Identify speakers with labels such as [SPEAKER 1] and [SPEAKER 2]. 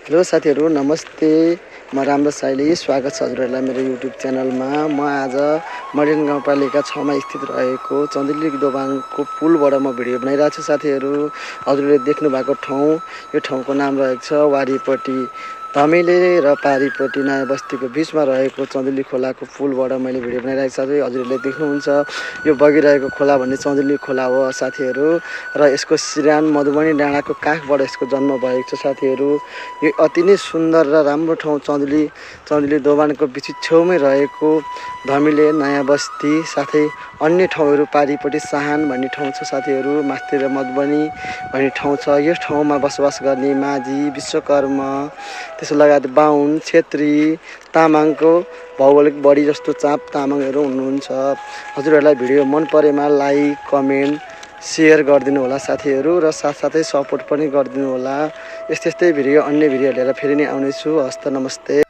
[SPEAKER 1] Hello साथीहरू नमस्ते। म राम्रो साइली स्वागत छ हजुरहरूलाई मेरो युट्युब च्यानलमा। म आज मर्देन गाउँपालिका 6 मा स्थित रहेको चन्दिली दोभानको पुलबाट म भिडियो बनाइरहेको छु। साथीहरू हजुरले देख्नु भएको ठाउँ, यो ठाउँको नाम रहेको छ वारीपट्टि धमिले र पारीपट्टि नयाँ बस्तीको बिचमा रहेको चन्दिली खोलाको पुलबाट मैले भिडियो बनाइरहेको छु। हजुरले देख्नुहुन्छ यो बगिरहेको खोला भन्ने चन्दिली खोला हो साथीहरू, र यसको सिरान मधुबनी डाँडाको काखबाट यसको जन्म भएको छ। साथीहरू यो अति नै सुन्दर र राम्रो ठाउँ चन्दिली दोभानको बिच छेउमै रहेको धमिले नयाँ बस्ती, साथै अन्य ठाउँहरू पारीपट्टि साहान भन्ने ठाउँ छ। साथीहरू मास्तिर मधुबनी भन्ने ठाउँ छ। यस ठाउँमा बसोबास गर्ने माझी, विश्वकर्मा, त्यसो लगायत बाहुन, छेत्री, तामाङको भौगोलिक बढी जस्तो चाप तामाङहरू हुनुहुन्छ। हजुरहरूलाई भिडियो मन परेमा लाइक, कमेन्ट, सेयर गरिदिनु होला साथीहरू, र साथसाथै सपोर्ट पनि गरिदिनु होला। यस्तै भिडियो अन्य भिडियो लिएर फेरि नै आउनेछु। हस्त नमस्ते।